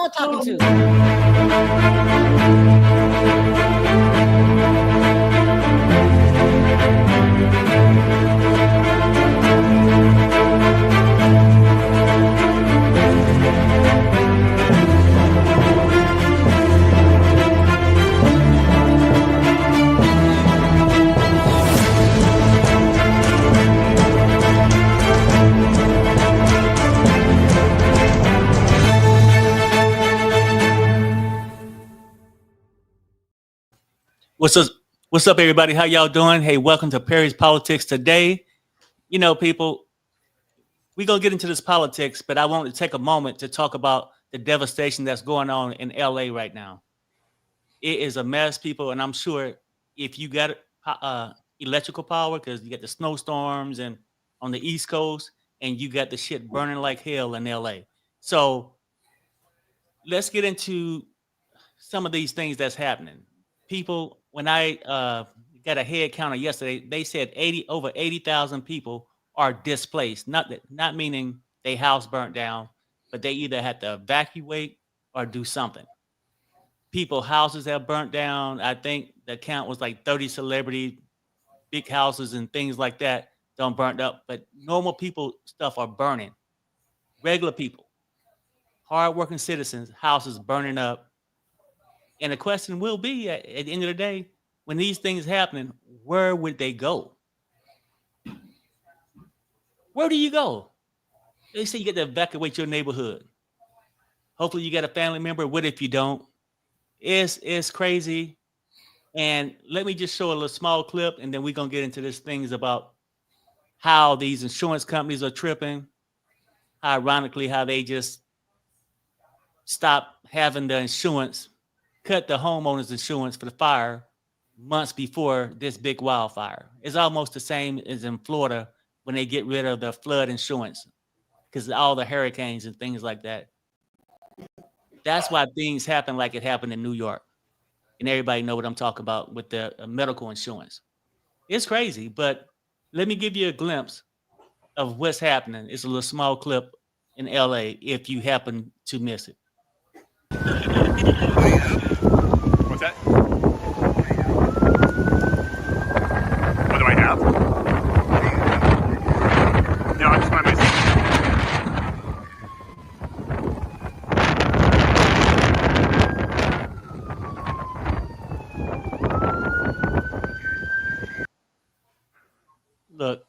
y'all talking to? What's up? What's up, everybody? How y'all doing? Hey, welcome to Perry's Politics. Today, people, we're gonna get into this politics, but I want to take a moment to talk about the devastation that's going on in LA right now. It is a mess, people, and I'm sure if you got electrical power, because you got the snowstorms and on the East Coast, and you got the shit burning like hell in LA. So let's get into some of these things that's happening. People, when I got a head counter yesterday, they said over 80,000 people are displaced. Not meaning they house burnt down, but they either had to evacuate or do something. People houses have burnt down. I think the count was like 30 celebrity big houses and things like that don't burnt up, but normal people stuff are burning. Regular people, hardworking citizens, houses burning up. And the question will be at the end of the day, when these things happening, where would they go? Where do you go? They say you get to evacuate your neighborhood. Hopefully you got a family member. What if you don't? It's crazy. And let me just show a little small clip, and then we're gonna get into these things about how these insurance companies are tripping. Ironically, how they just stop having the insurance, cut the homeowners insurance for the fire months before this big wildfire. It's almost the same as in Florida when they get rid of the flood insurance because all the hurricanes and things like that. That's why things happen like it happened in New York. And everybody know what I'm talking about with the medical insurance. It's crazy, but let me give you a glimpse of what's happening. It's a little small clip in LA if you happen to miss it. What's that? What do I have? No, I just want to miss. Look,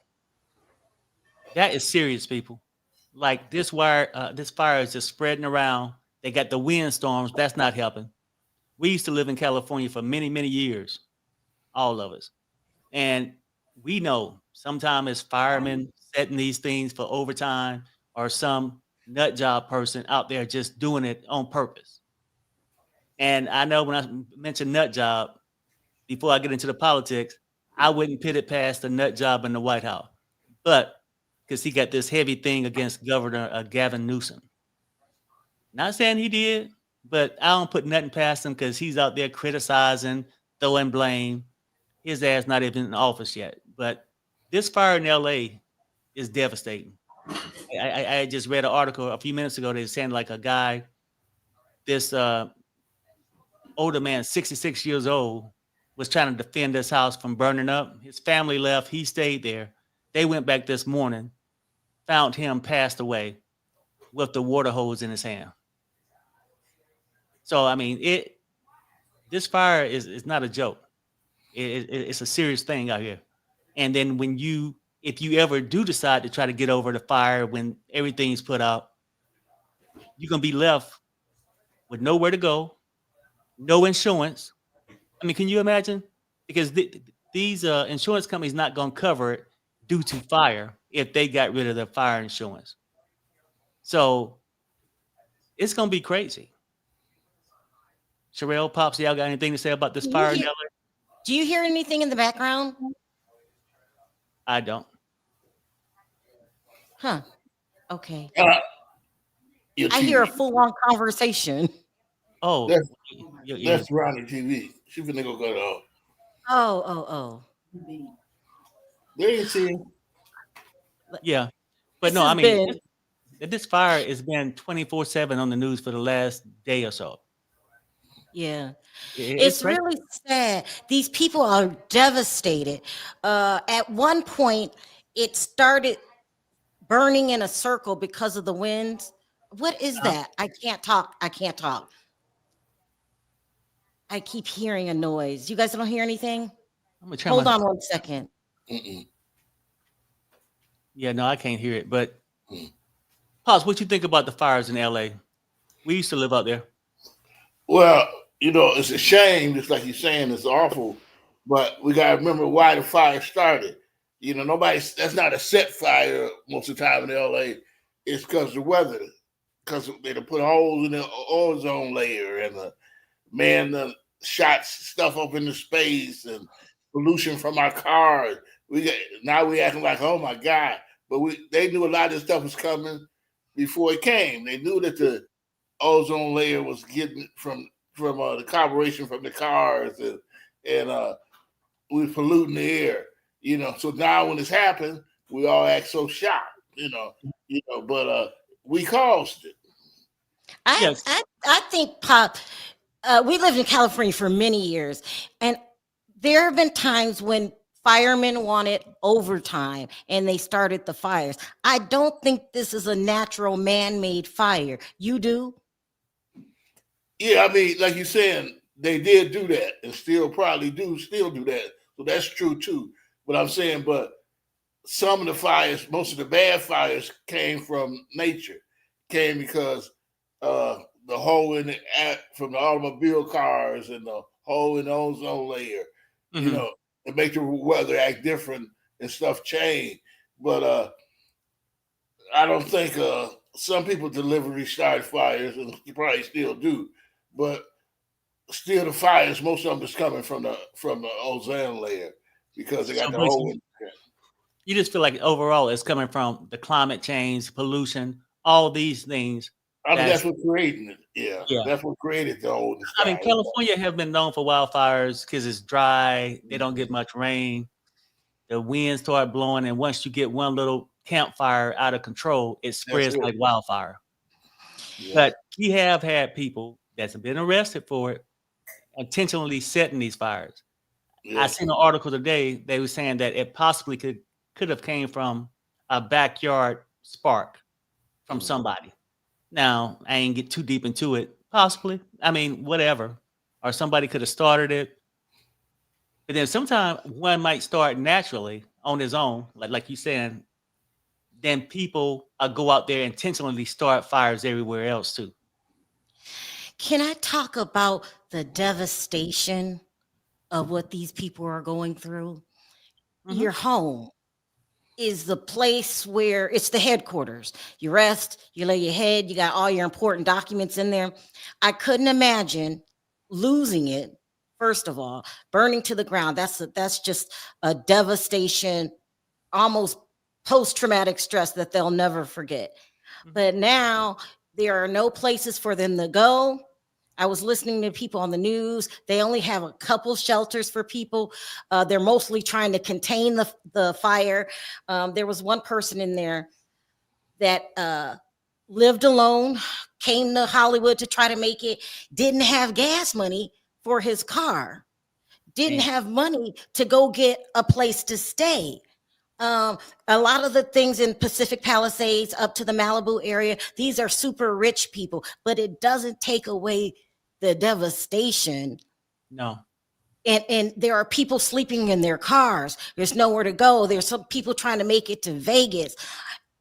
that is serious, people. Like this fire is just spreading around. They got the windstorms. That's not helping. We used to live in California for many, many years, all of us. And we know sometimes it's firemen setting these things for overtime or some nut job person out there just doing it on purpose. And I know when I mentioned nut job, before I get into the politics, I wouldn't pit it past the nut job in the White House. But because he got this heavy thing against Governor Gavin Newsom. Not saying he did, but I don't put nothing past him because he's out there criticizing, throwing blame. His ass not even in office yet. But this fire in LA is devastating. I just read an article a few minutes ago. They were saying like a guy, this older man, 66 years old, was trying to defend his house from burning up. His family left. He stayed there. They went back this morning, found him passed away with the water hose in his hand. So, I mean, this fire is not a joke. It's a serious thing out here. And then if you ever do decide to try to get over the fire when everything's put out, you're going to be left with nowhere to go, no insurance. I mean, can you imagine? Because these insurance companies not going to cover it due to fire if they got rid of the fire insurance. So it's going to be crazy. Sherelle, Pops, y'all got anything to say about this fire in LA? Do you hear anything in the background? I don't. Huh. Okay. Your I TV. hear a full-on conversation. Oh, That's Ronnie TV. She finna go cut it off. Oh. They ain't seen. Yeah. But This no, I has mean, been that this fire has been 24/7 on the news for the last day or so. Yeah. It's It's crazy. really sad. These people are devastated. At one point, it started burning in a circle because of the winds. What is Uh, that? I can't talk. I can't talk. I keep hearing a noise. You guys don't hear anything? I'm gonna turn Hold my. on 1 second. Mm-mm. Yeah, no, I can't hear it. But Mm. Pops, what you think about the fires in LA? We used to live out there. Well, it's a shame. Just like you're saying, it's awful. But we gotta remember why the fire started. That's not a set fire most of the time in LA. It's because the weather, because they done put holes in the ozone layer, and the man done shot stuff up into space, and pollution from our cars. We acting like, oh my God. But they knew a lot of this stuff was coming before it came. They knew that the ozone layer was getting from the carburation from the cars, and we was polluting the air. So now when this happened, we all act so shocked. But we caused it. I Yes. I I think Pop. We lived in California for many years, and there have been times when firemen wanted overtime and they started the fires. I don't think this is a natural man-made fire. You do? Yeah, I mean, like you're saying, they did do that, and still probably still do that. So that's true too. But I'm saying, but some of the fires, most of the bad fires, came from nature. Came because the hole from the automobile cars, and the hole in the ozone layer. Hmm. It make the weather act different and stuff change. But I don't think some people deliberately start fires, and you probably still do. But still, the fires, most of them is coming from the ozone layer, because they got So the hole basically, in. you just feel like overall it's coming from the climate change, pollution, all these things. I mean, That's that's what created it. Yeah, yeah. that's what created the hole in the I mean, sky. California have been known for wildfires because it's dry. They don't get much rain. The winds start blowing, and once you get one little campfire out of control, it That's spreads it. like wildfire. Yeah, But we have had people that's been arrested for it, intentionally setting these fires. I yeah. seen an article today. They were saying that it possibly could have came from a backyard spark from Mhm. somebody. Now, I ain't get too deep into it. Possibly. I mean, whatever. Or somebody could have started it. But then sometimes one might start naturally on his own, like you saying. Then people go out there intentionally start fires everywhere else too. Can I talk about the devastation of what these people are going through? Hmm. Your home is the place where it's the headquarters. You rest, you lay your head, you got all your important documents in there. I couldn't imagine losing it. First of all, burning to the ground. That's just a devastation, almost post-traumatic stress that they'll never forget. But now there are no places for them to go. I was listening to people on the news. They only have a couple shelters for people. They're mostly trying to contain the fire. There was one person in there that lived alone, came to Hollywood to try to make it, didn't have gas money for his car, didn't Man, have money to go get a place to stay. A lot of the things in Pacific Palisades up to the Malibu area, these are super rich people, but it doesn't take away the devastation. no. And there are people sleeping in their cars. There's nowhere to go. There's some people trying to make it to Vegas.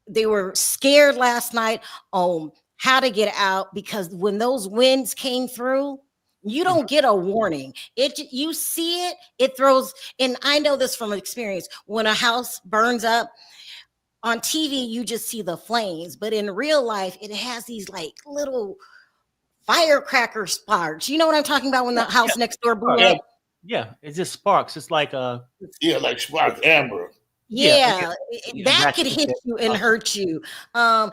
They were scared last night on how to get out, because when those winds came through, you Mhm. don't get a warning. You see it, it throws. And I know this from experience. When a house burns up on TV, you just see the flames, but in real life, it has these like little firecracker sparks. You know what I'm talking about when the Yeah, house next door blew sparks. Yeah, up? Yeah, it just sparks. It's like yeah, like spark amber. yeah, Yeah, yeah, that could exactly. hit you and hurt you. And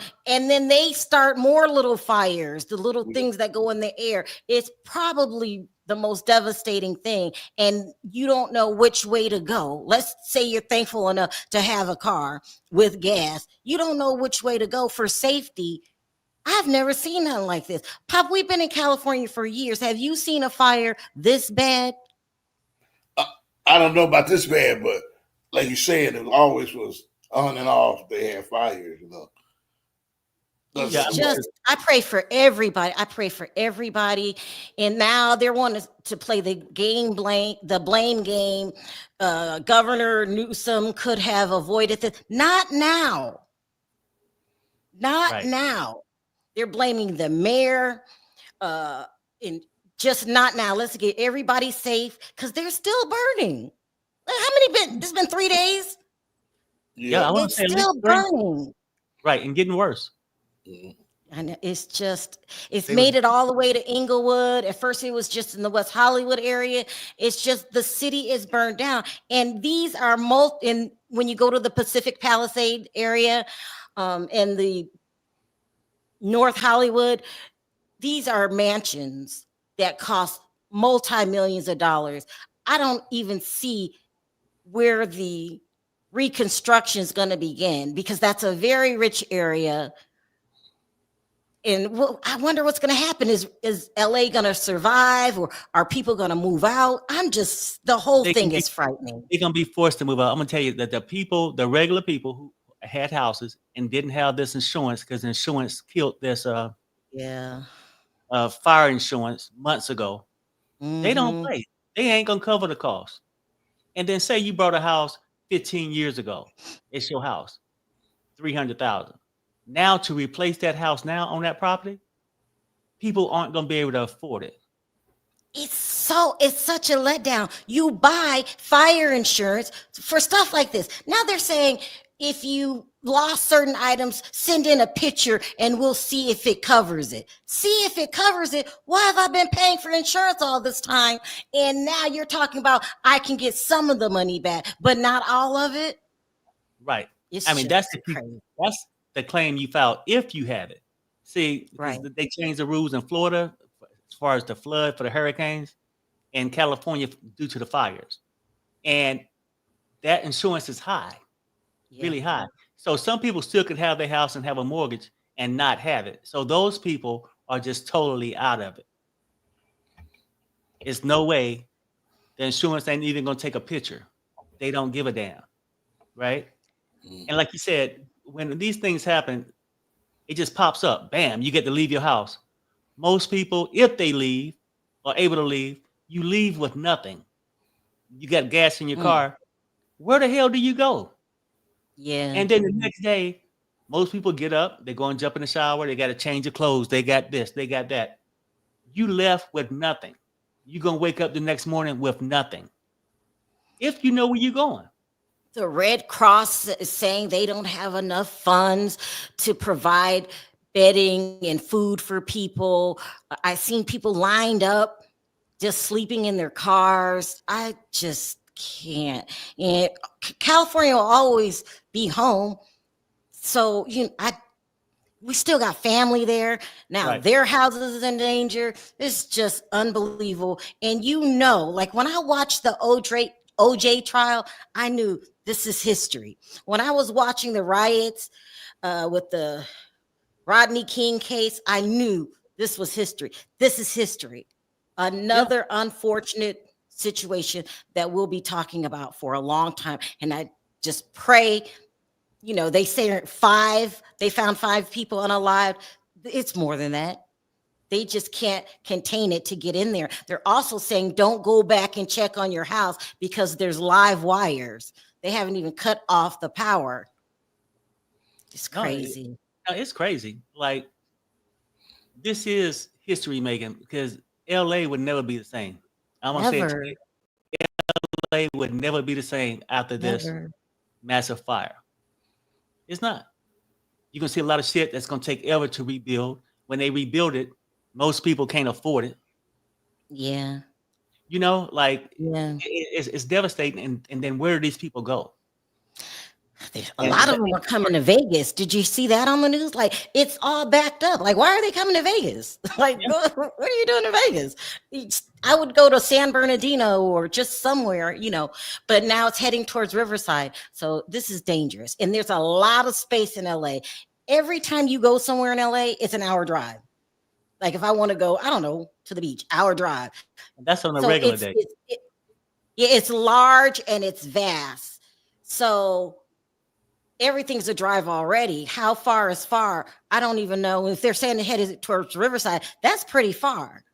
then they start more little fires, the little things that go in the air. It's probably the most devastating thing, and you don't know which way to go. Let's say you're thankful enough to have a car with gas. You don't know which way to go for safety. I've never seen nothing like this. Pop, we've been in California for years. Have you seen a fire this bad? I don't know about this bad, but like you said, it always was on and off. They had fires, you know. It's just, I pray for everybody. I pray for everybody. And now they're wanting to play the blame game. Governor Newsom could have avoided this. Not now. Not now. They're blaming the mayor. And just not now. Let's get everybody safe because they're still burning. How many been? This has been 3 days. Yeah, I want to say still burning. Right, and getting worse. And it's made it all the way to Inglewood. At first, it was just in the West Hollywood area. It's just the city is burned down. And these are when you go to the Pacific Palisade area and the North Hollywood, these are mansions that cost multi-millions of dollars. I don't even see where the reconstruction is going to begin because that's a very rich area. And I wonder what's going to happen. Is LA going to survive, or are people going to move out? The whole thing is frightening. They're going to be forced to move out. I'm going to tell you that the regular people who had houses and didn't have this insurance, because insurance killed this fire insurance months ago. They don't pay. They ain't going to cover the cost. And then say you bought a house 15 years ago. It's your house, $300,000. Now to replace that house now on that property, people aren't going to be able to afford it. It's such a letdown. You buy fire insurance for stuff like this. Now they're saying if you lost certain items, send in a picture and we'll see if it covers it. See if it covers it. Why have I been paying for insurance all this time? And now you're talking about I can get some of the money back, but not all of it. Right. That's the claim you filed if you have it. See, they changed the rules in Florida as far as the flood for the hurricanes, and California due to the fires. And that insurance is high, really high. So some people still could have their house and have a mortgage and not have it. So those people are just totally out of it. It's no way the insurance ain't even going to take a picture. They don't give a damn, right? And like you said, when these things happen, it just pops up. Bam, you get to leave your house. Most people, if they leave or able to leave, you leave with nothing. You got gas in your car. Where the hell do you go? Yeah. And then the next day, most people get up, they go and jump in the shower, they got to change their clothes, they got this, they got that. You left with nothing. You're going to wake up the next morning with nothing. If you know where you're going. The Red Cross is saying they don't have enough funds to provide bedding and food for people. I've seen people lined up, just sleeping in their cars. I just can't. And California will always be home. So, we still got family there. Now their houses is in danger. It's just unbelievable. And like when I watched the OJ trial, I knew this is history. When I was watching the riots with the Rodney King case, I knew this was history. This is history. Another unfortunate situation that we'll be talking about for a long time. And I just pray, they say they found 5 people unalived. It's more than that. They just can't contain it to get in there. They're also saying don't go back and check on your house because there's live wires. They haven't even cut off the power. It's crazy. It's crazy. Like, this is history making because LA would never be the same. I'm going to say it. LA would never be the same after this massive fire. It's not. You're going to see a lot of shit that's going to take ever to rebuild. When they rebuild it, most people can't afford it. Yeah. It's devastating. And then where do these people go? A And lot of them are coming to Vegas. Did you see that on the news? Like, it's all backed up. Like, why are they coming to Vegas? Like, yeah, what are you doing in Vegas? I would go to San Bernardino or just somewhere, but now it's heading towards Riverside. So this is dangerous. And there's a lot of space in LA. Every time you go somewhere in LA, it's an hour drive. Like, if I want to go, I don't know, to the beach, hour drive. that's on a So regular day. yeah, it's large and it's vast. So everything's a drive already. How far is far? I don't even know. If they're saying headed towards Riverside, that's pretty far.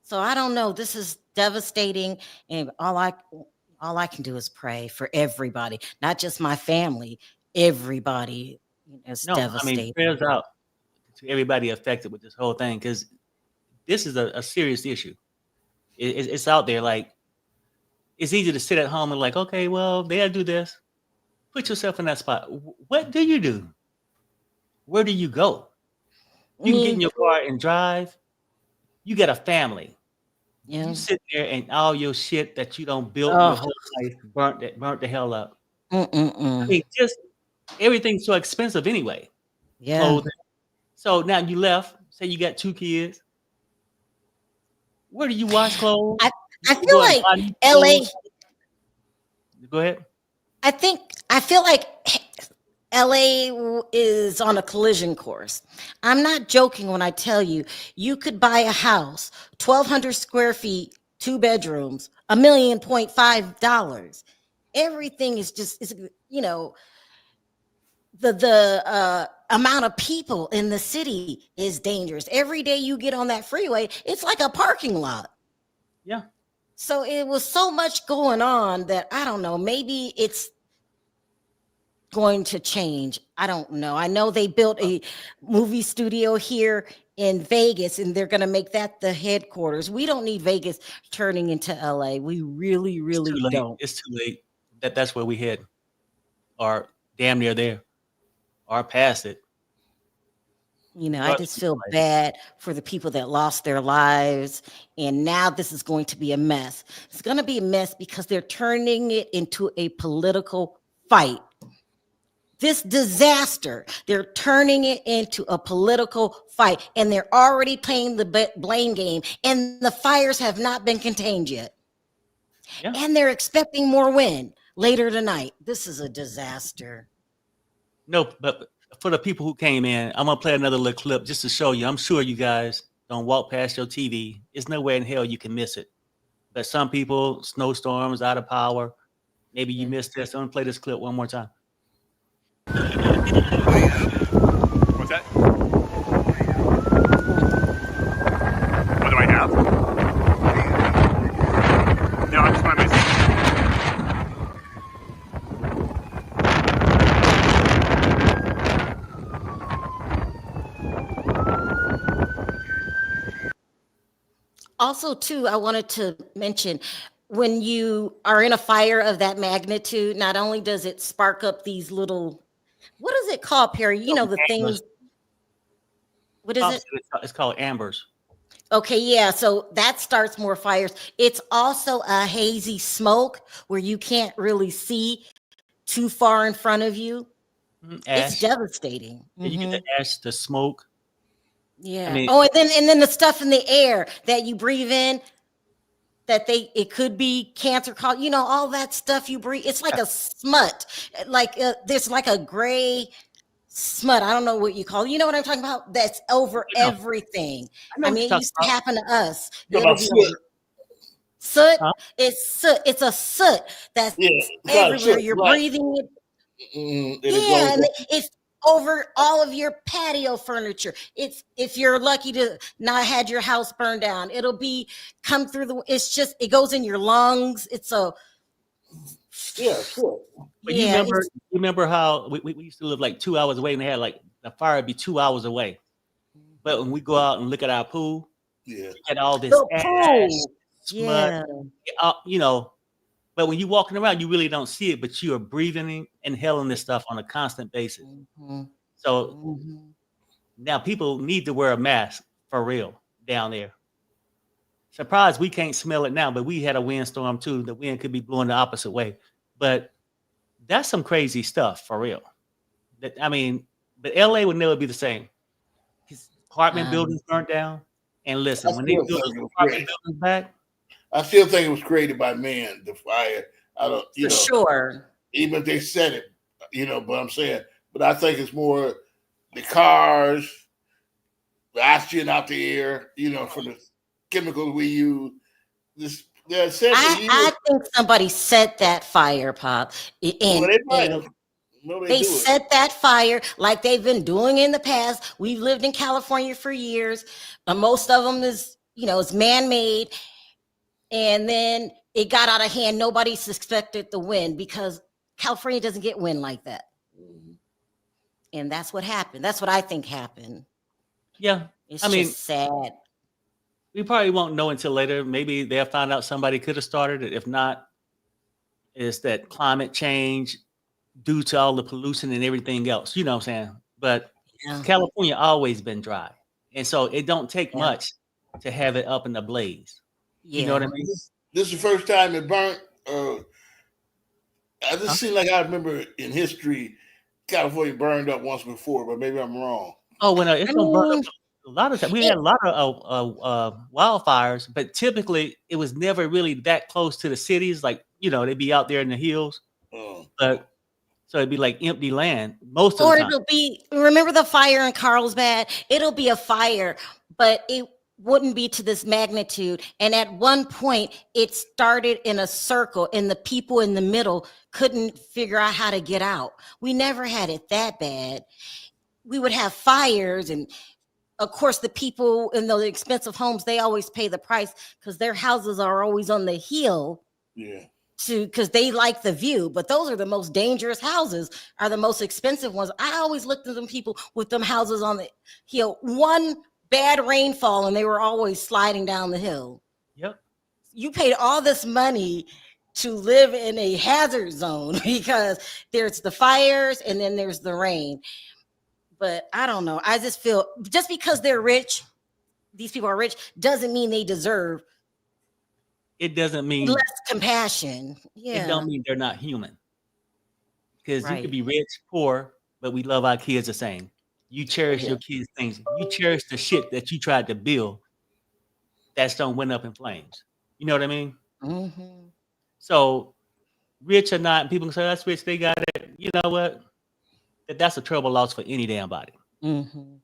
So I don't know. This is devastating, and all I can do is pray for everybody, not just my family. Everybody is No, I mean, devastating. prayers out to everybody affected with this whole thing, because this is a serious issue. It's out there. Like, it's easy to sit at home and like, okay, well, they'll do this. Put yourself in that spot. What do you do? Where do you go? You can get in your car and drive. You got a family. Yeah. You sit there and all your shit that you don't build your whole life burnt the hell up. I mean, just everything's so expensive anyway. Yeah. Clothing. So now you left. Say you got 2 kids. Where do you wash clothes? I feel like LA. Go ahead. I feel like LA is on a collision course. I'm not joking when I tell you, you could buy a house, 1,200 square feet, 2 bedrooms, $1.5 million. Everything is just, the amount of people in the city is dangerous. Every day you get on that freeway, it's like a parking lot. Yeah. So it was so much going on that I don't know, maybe it's going to change. I don't know. I know they built a movie studio here in Vegas and they're going to make that the headquarters. We don't need Vegas turning into LA. We really, really don't. It's too late. That's where we head, or damn near there, or past it. I just feel bad for the people that lost their lives. And now this is going to be a mess. It's going to be a mess because they're turning it into a political fight. This disaster, they're turning it into a political fight, and they're already playing the blame game, and the fires have not been contained yet. Yeah. And they're expecting more wind later tonight. This is a disaster. No, but for the people who came in, I'm going to play another little clip just to show you. I'm sure you guys don't walk past your TV. There's nowhere in hell you can miss it. But some people, snowstorms, out of power, maybe you missed this. I'm going to play this clip one more time. What's that? What do I have? No, I'm just by myself. Also, too, I wanted to mention, when you are in a fire of that magnitude, not only does it spark up these little, what is it called, Perry? The things. What is it? It's called ambers. Okay, yeah. So that starts more fires. It's also a hazy smoke where you can't really see too far in front of you. Ash. It's devastating. You get the ash, the smoke. Yeah. And then the stuff in the air that you breathe in, it could be cancer caused, all that stuff you breathe. It's like a smut, like there's like a gray smut. I don't know what you call it. You know what I'm talking about? That's over everything. I mean, it used to happen to us. Soot. Huh? It's soot. It's a soot that's everywhere. You're breathing it. And it's over all of your patio furniture. It's, if you're lucky to not had your house burned down, it'll be come through it goes in your lungs. It's a sure. But you remember how we used to live like 2 hours away, and they had like the fire would be 2 hours away. But when we go out and look at our pool, we get all this ash, smut, But when you're walking around, you really don't see it, but you are breathing and inhaling this stuff on a constant basis. So now people need to wear a mask for real down there. Surprised we can't smell it now, but we had a windstorm too. The wind could be blowing the opposite way. But That's some crazy stuff for real. That I mean, but LA would never be the same. His apartment Um, buildings burnt down. And I listen, when they still built think those it was apartment great. buildings back, I still think it was created by man. The fire. I don't. for sure. Even if they said it, But I'm saying, but I think it's more the cars, the oxygen out the air. From the chemicals we use. This they're essentially I think somebody set that fire, Pop, Well, they might and have. No, they they do it. set that fire like they've been doing in the past. We've lived in California for years. Most of them is, it's man-made. And then it got out of hand. Nobody suspected the wind because California doesn't get wind like that. And that's what happened. That's what I think happened. yeah. It's I mean, just sad. we probably won't know until later. Maybe they'll find out somebody could have started it. If not, it's that climate change due to all the pollution and everything else. You know what I'm saying? But Yeah. California always been dry. And so it don't take Yeah. much to have it up in the blaze. You know what I mean? This is the first time it burnt. I just Huh? seem like I remember in history, California burned up once before, but maybe I'm wrong. Oh, when it's gonna burn mean, up a lot of time. We had a lot of wildfires, but typically it was never really that close to the cities. Like, they'd be out there in the hills, Uh, but so it'd be like empty land most of or the time. it'll be, remember the fire in Carlsbad? It'll be a fire, but it wouldn't be to this magnitude. And at one point, it started in a circle, and the people in the middle couldn't figure out how to get out. We never had it that bad. We would have fires, and of course, the people in those expensive homes, they always pay the price because their houses are always on the hill. yeah. Because they like the view, but those are the most dangerous houses, are the most expensive ones. I always looked at them people with them houses on the hill. One bad rainfall and they were always sliding down the hill. Yep. You paid all this money to live in a hazard zone because there's the fires and then there's the rain. But I don't know. I just feel just because they're rich, these people are rich, doesn't mean they deserve It doesn't mean less compassion. it don't Yeah. mean they're not human. Because you Right. could be rich, poor, but we love our kids the same. You cherish Yeah. your kids' things. You cherish the shit that you tried to build that don't went up in flames. You know what I mean? Mhm. So rich or not, people can say that's rich, they got it. You know what? That's a terrible loss for any damn body. Mhm.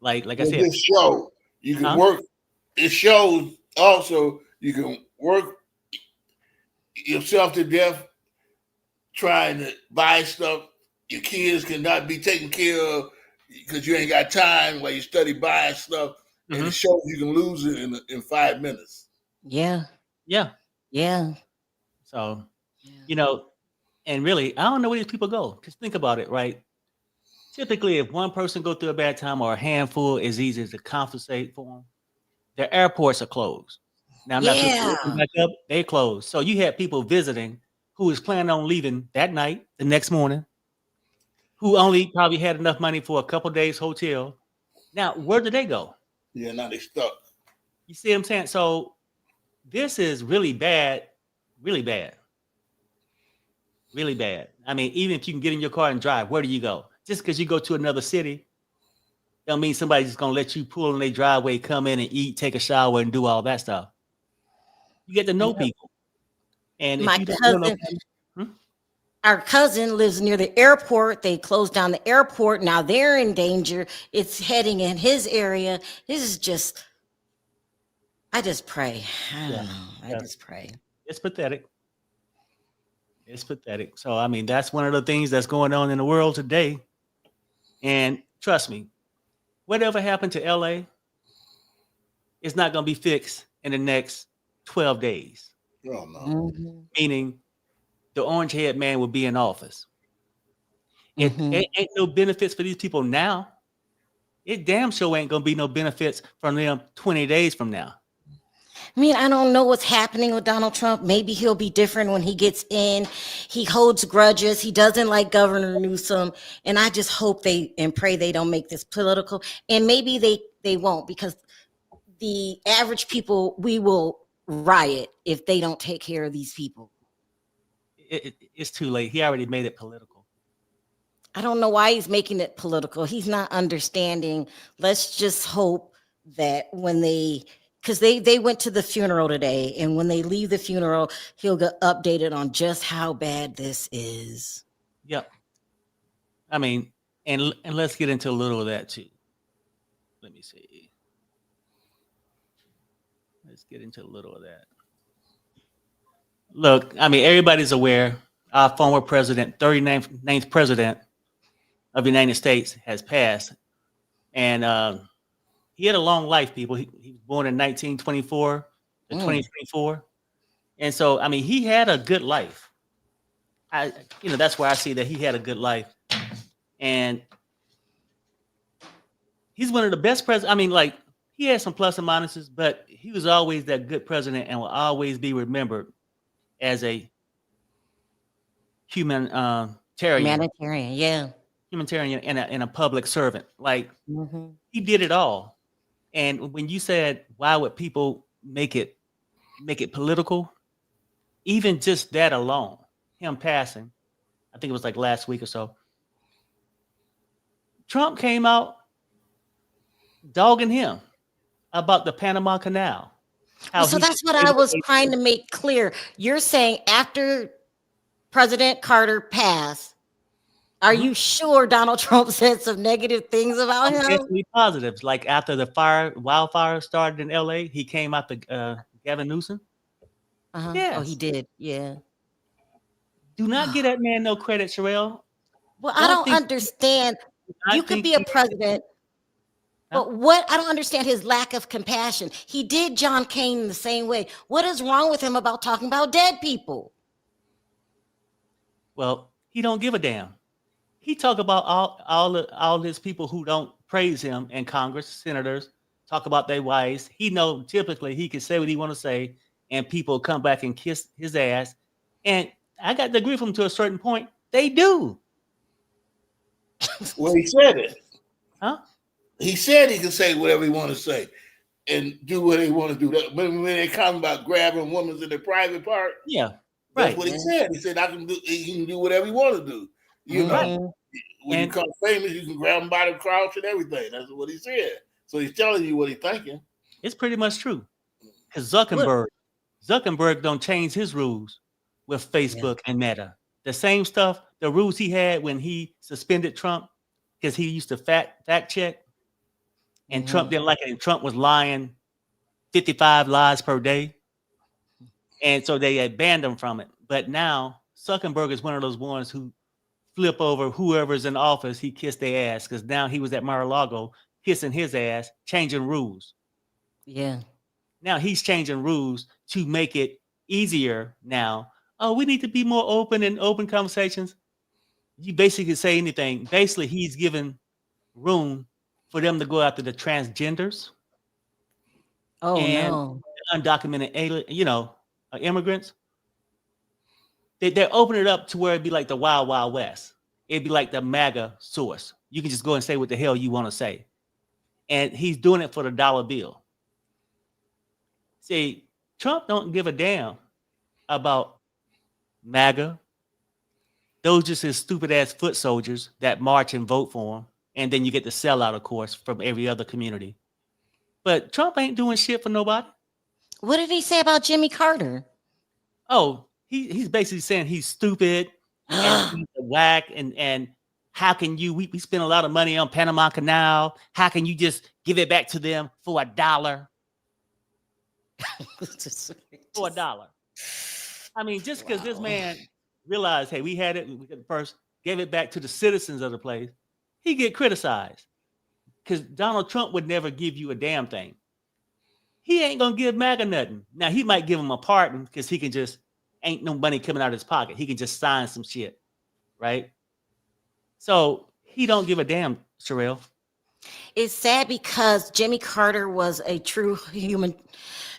Like I With said, this show, you can Huh? work. It shows also you can work yourself to death trying to buy stuff. Your kids cannot be taken care of because you ain't got time while you study buying stuff. And Mhm. it shows you can lose it in 5 minutes. Yeah. yeah. Yeah. So, Yeah. and really, I don't know where these people go. Just think about it, right? Typically, if one person go through a bad time or a handful is easy to compensate for them, their airports are closed. Now, I'm not sure if they open Yeah. back up, they closed. So you had people visiting who was planning on leaving that night, the next morning, who only probably had enough money for a couple days hotel. Now, where did they go? Yeah, now they stuck. You see what I'm saying? So this is really bad, really bad, really bad. I mean, even if you can get in your car and drive, where do you go? Just because you go to another city, don't mean somebody's just gonna let you pull in their driveway, come in and eat, take a shower, and do all that stuff. You get to know Yep. people, and if My you don't know cousin, nobody, our cousin lives near the airport. They closed down the airport. Now they're in danger. It's heading in his area. This is just, I just pray. I yeah, don't know. I yeah, just pray. it's pathetic. It's pathetic. So I mean, that's one of the things that's going on in the world today. And trust me, whatever happened to LA, it's not gonna be fixed in the next 12 days. Oh no. Mhm. Meaning the orange haired man will be in office. It Mhm. ain't no benefits for these people now. It damn sure ain't gonna be no benefits from them 20 days from now. I mean, I don't know what's happening with Donald Trump. Maybe he'll be different when he gets in. He holds grudges. He doesn't like Governor Newsom. And I just hope they and pray they don't make this political. And maybe they won't, because the average people, we will riot if they don't take care of these people. it's too late. He already made it political. I don't know why he's making it political. He's not understanding. Let's just hope that when because they went to the funeral today, and when they leave the funeral, he'll get updated on just how bad this is. Yep. I mean, and let's get into a little of that too. Let me see. Let's get into a little of that. Look, I mean, everybody's aware our former president, 39th president of the United States, has passed. And he had a long life, people. He was born in 1924 to 2024. And so, I mean, he had a good life. That's why I see that he had a good life. And he's one of the best presidents. I mean, like, he had some plus and minuses, but he was always that good president and will always be remembered as a humanitarian, yeah, humanitarian and a public servant. Like, he did it all. And when you said, why would people make it political? Even just that alone, him passing, I think it was like last week or so, Trump came out dogging him about the Panama Canal. So that's what I was trying to make clear. You're saying after President Carter passed, are you sure Donald Trump said some negative things about him? Definitely positives. Like after the wildfire started in LA, he came out to Gavin Newsom. Yes. Oh, he did. Yeah. Do not give that man no credit, Sherelle. Well, I don't understand. You could be a president, but what I don't understand his lack of compassion. He did John Kane the same way. What is wrong with him about talking about dead people? Well, he don't give a damn. He talk about all his people who don't praise him in Congress, senators, talk about their wives. He know typically he can say what he want to say, and people come back and kiss his ass. And I got to agree with him to a certain point. They do. Well, he said it. Huh? He said he can say whatever he want to say and do what he want to do. When they come about grabbing women in their private part, yeah, that's what he said. He said he can do whatever he want to do. You know, when you become famous, you can grab them by the crotch and everything. That's what he said. So he's telling you what he's thinking. It's pretty much true. Because Zuckerberg don't change his rules with Facebook and Meta. The same stuff, the rules he had when he suspended Trump, because he used to fact check, and Trump didn't like it, and Trump was lying 55 lies per day. And so they had banned him from it. But now Zuckerberg is one of those ones who flip over whoever's in office, he kissed their ass, because now he was at Mar-a-Lago kissing his ass, changing rules. Yeah. Now he's changing rules to make it easier now. Oh, we need to be more open in open conversations. You basically say anything. Basically, he's given room for them to go after the transgenders. Oh, and no. Undocumented alien, immigrants. They're opening it up to where it'd be like the Wild Wild West. It'd be like the MAGA source. You can just go and say what the hell you want to say. And he's doing it for the dollar bill. See, Trump don't give a damn about MAGA. Those just his stupid ass foot soldiers that march and vote for him. And then you get the sellout, of course, from every other community. But Trump ain't doing shit for nobody. What did he say about Jimmy Carter? Oh, he's basically saying he's stupid and he's a whack, and how can you, we spend a lot of money on Panama Canal. How can you just give it back to them for $1? For $1. I mean, just because this man realized, hey, we had it, we got it first, gave it back to the citizens of the place, he get criticized. Because Donald Trump would never give you a damn thing. He ain't gonna give MAGA nothing. Now he might give him a pardon because he can just, ain't no money coming out of his pocket. He can just sign some shit, right? So he don't give a damn, Sherelle. It's sad because Jimmy Carter was a true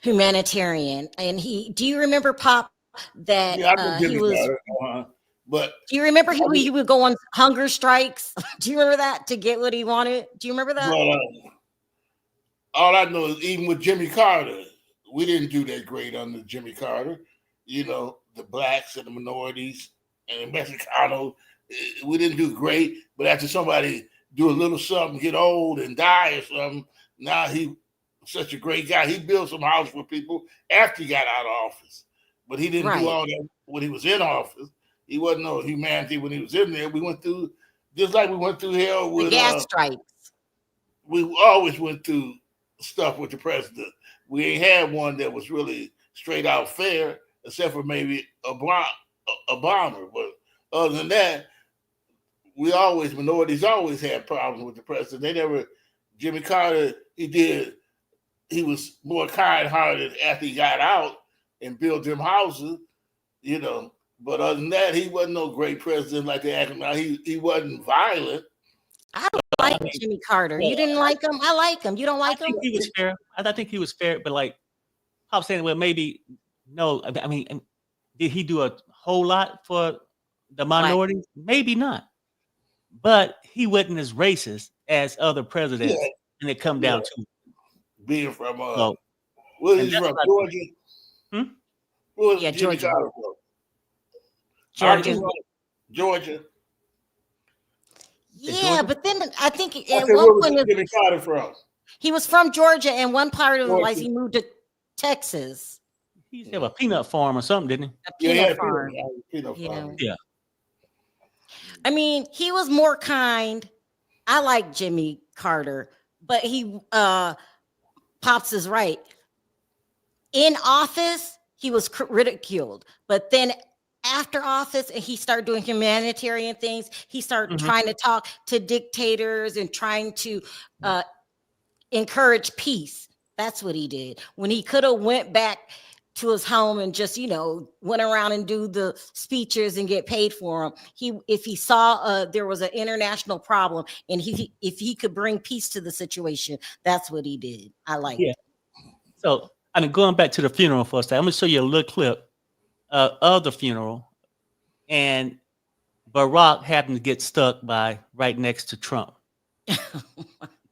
humanitarian, and do you remember, Pop, that he was? But do you remember he would go on hunger strikes? Do you remember that to get what he wanted? Do you remember that? Well, all I know is even with Jimmy Carter, we didn't do that great under Jimmy Carter. the blacks and the minorities and the Mexicanos. We didn't do great, but after somebody do a little something, get old and die or something, now he such a great guy. He built some houses for people after he got out of office, but he didn't do all that when he was in office. He wasn't no humanity when he was in there. We went through just like we went through hell with the gas strikes. We always went through stuff with the president. We ain't had one that was really straight out fair, except for maybe Obama. But other than that, minorities always had problems with the president. They never, Jimmy Carter, he was more kind-hearted after he got out and built them houses, But other than that, he wasn't no great president like they act now. He wasn't violent. I like Jimmy Carter. You didn't like him? I like him. You don't like him? I think he was fair. I think he was fair, but like I'm saying, well, maybe no. I mean, did he do a whole lot for the minorities? Maybe not. But he wasn't as racist as other presidents, and it come down to being from where is he from? Georgia? Where was Jimmy Carter from? Georgia. Yeah, but then I think at one point Jimmy Carter from? He was from Georgia, and one part of his life he moved to Texas. He used to have a peanut farm or something, didn't he? A peanut farm. Yeah. I mean, he was more kind. I like Jimmy Carter, but he Pops is right. In office, he was ridiculed, but then after office and he started doing humanitarian things, he started trying to talk to dictators and trying to encourage peace. That's what he did. When he could have went back to his home and just, went around and do the speeches and get paid for them. If he saw there was an international problem and if he could bring peace to the situation, that's what he did. I like it. So, going back to the funeral for a second, I'm going to show you a little clip of the funeral, and Barack happened to get stuck right next to Trump.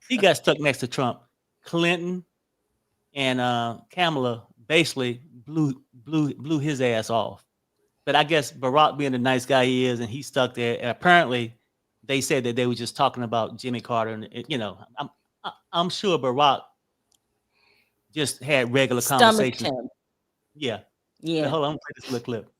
He got stuck next to Trump. Clinton and Kamala basically blew his ass off. But I guess Barack, being the nice guy he is, and he stuck there. And apparently, they said that they were just talking about Jimmy Carter, and I'm sure Barack just had regular conversations. Yeah. But hold on, I'm gonna play this little clip.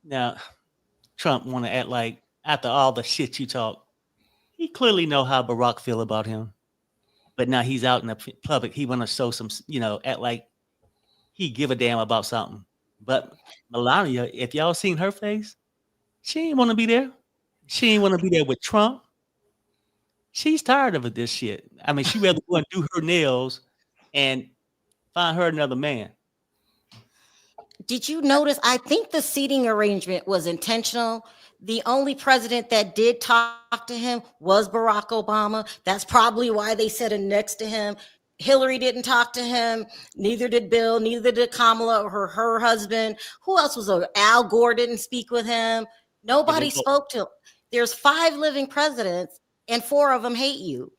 Now, Trump want to act like after all the shit you talk, he clearly know how Barack feel about him. But now he's out in the public. He want to show some, act like he give a damn about something. But Melania, if y'all seen her face, she ain't want to be there. She ain't want to be there with Trump. She's tired of this shit. I mean, she rather go and do her nails and find her another man. Did you notice? I think the seating arrangement was intentional. The only president that did talk to him was Barack Obama. That's probably why they set him next to him. Hillary didn't talk to him. Neither did Bill. Neither did Kamala or her husband. Who else was there? Al Gore didn't speak with him. Nobody spoke to him. There's 5 living presidents, and 4 of them hate you.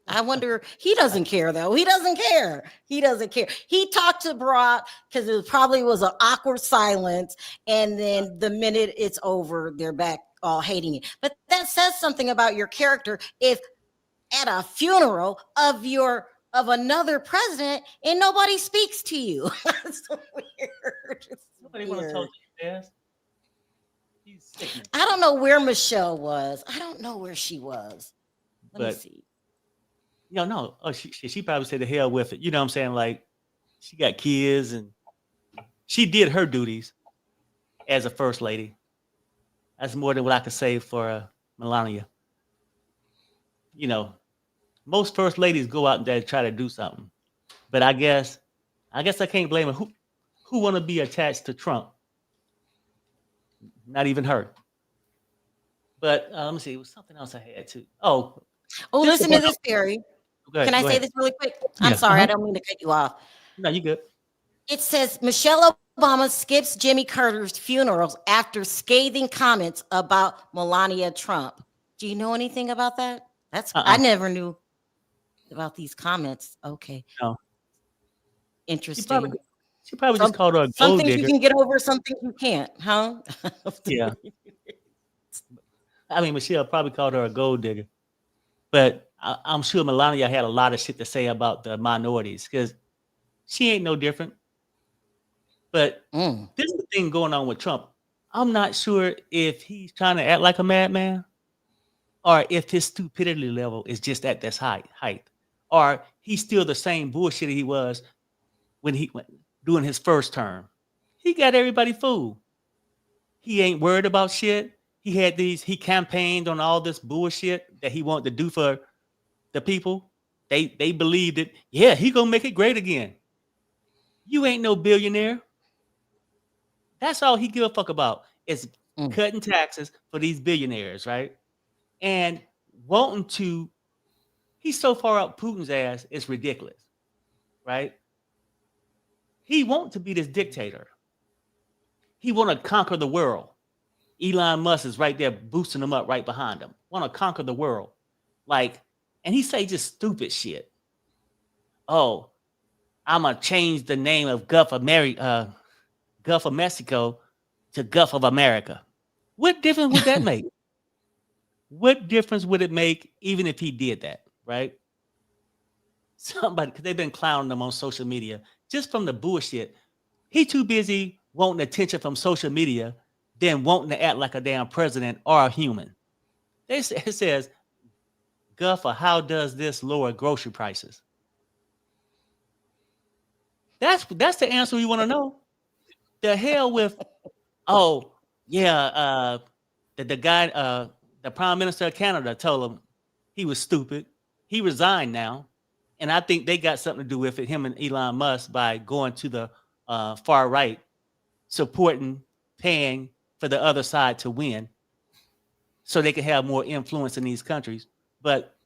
I wonder, he doesn't care though. He doesn't care. He talked to Barack because it probably was an awkward silence. And then the minute it's over, they're back all hating it. But that says something about your character. If at a funeral of another president and nobody speaks to you. That's weird. Nobody want to talk to you, He's sick. I don't know where Michelle was. I don't know where she was. Let me see. No. Oh, she probably said the hell with it. You know what I'm saying? Like, she got kids and she did her duties as a first lady. That's more than what I could say for Melania. You know, most first ladies go out there and try to do something, but I guess I can't blame her. Who want to be attached to Trump? Not even her. But let me see. It was something else I had to. Oh, listen to this, Perry. Go ahead, Can I go say ahead. this really quick? I'm Yeah, sorry, I don't mean to cut you off. No, you good. It says Michelle Obama skips Jimmy Carter's funerals after scathing comments about Melania Trump. Do you know anything about that? I never knew about these comments. Okay. No. Interesting. She probably just called her a Some gold things digger. you can get over, some things you can't, huh? Yeah. I mean, Michelle probably called her a gold digger. But I'm sure Melania had a lot of shit to say about the minorities because she ain't no different. But this is the thing going on with Trump. I'm not sure if he's trying to act like a madman or if his stupidity level is just at this height, or he's still the same bullshit he was when he went during his first term. He got everybody fooled. He ain't worried about shit. He campaigned on all this bullshit that he wanted to do for the people. They believed it. Yeah, he gonna make it great again. You ain't no billionaire. That's all he give a fuck about is cutting taxes for these billionaires, right? And wanting to, he's so far up Putin's ass, it's ridiculous, right? He wants to be this dictator. He want to conquer the world. Elon Musk is right there boosting him up right behind him. Want to conquer the world. Like, and he say just stupid shit. Oh, I'm going to change the name of Gulf of Mexico to Gulf of America. What difference would that make? What difference would it make even if he did that, right? Somebody, because they've been clowning him on social media just from the bullshit. He too busy wanting attention from social media than wanting to act like a damn president or a human. It says, Guffer, how does this lower grocery prices? That's the answer you want to know. The hell with, oh, yeah, the guy, the Prime Minister of Canada told him he was stupid. He resigned now. And I think they got something to do with it, him and Elon Musk, by going to the far right, supporting, paying for the other side to win so they can have more influence in these countries. But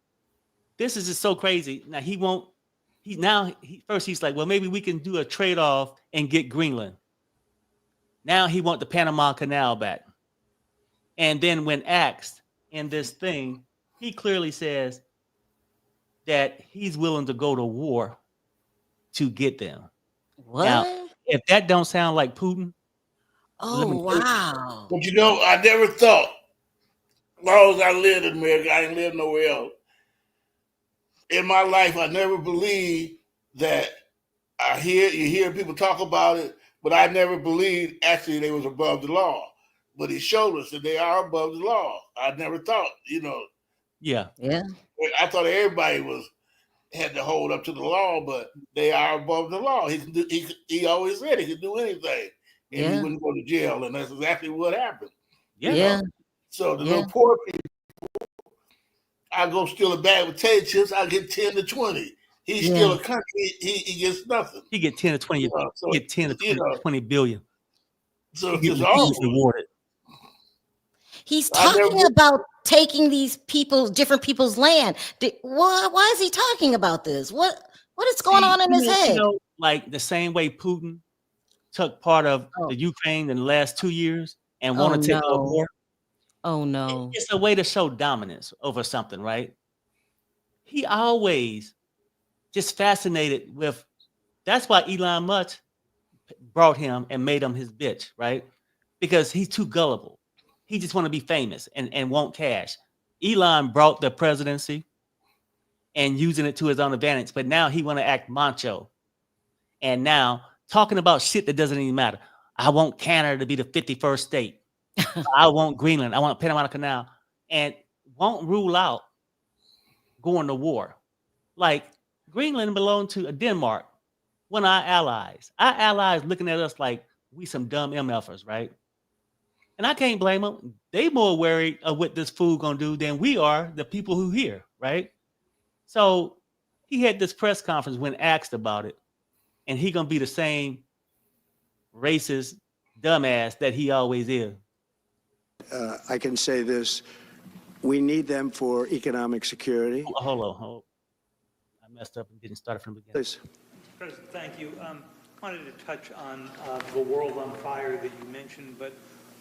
this is just so crazy. Now he's like, well, maybe we can do a trade-off and get Greenland. Now he wants the Panama Canal back. And then when asked in this thing, he clearly says that he's willing to go to war to get them. What? Now, if that don't sound like Putin. Oh, wow. But you know, I never thought, as long as I lived in America, I didn't live nowhere else. In my life, I never believed that you hear people talk about it, but I never believed actually they was above the law. But he showed us that they are above the law. I never thought, Yeah. I thought everybody had to hold up to the law, but they are above the law. He always said he could do anything, and he wouldn't go to jail, and that's exactly what happened. Yeah. So the little poor people, I go steal a bag of potato chips, I get 10 to 20. He's still a country. He gets nothing. He get 10 to 20. He get 10 to 20 billion. So it's just awful. Rewarded. He's talking about taking different people's land. Why is he talking about this? What is going on in his head? Like the same way Putin took part of the Ukraine in the last 2 years and wanted to take over war. Oh no. It's a way to show dominance over something, right? He always just fascinated with, that's why Elon Musk brought him and made him his bitch, right? Because he's too gullible. He just want to be famous and want cash. Elon brought the presidency and using it to his own advantage, but now he want to act macho. And now talking about shit that doesn't even matter. I want Canada to be the 51st state. I want Greenland. I want Panama Canal. And won't rule out going to war. Like Greenland belonged to Denmark, one of our allies. Our allies looking at us like we some dumb MFers, right? And I can't blame them. They more worried of what this food gonna do than we are, the people who here, right? So he had this press conference when asked about it, and he gonna be the same racist dumbass that he always is. I can say this: we need them for economic security. Hold on. I messed up and didn't start from the beginning. Please. President, thank you. Wanted to touch on the world on fire that you mentioned, but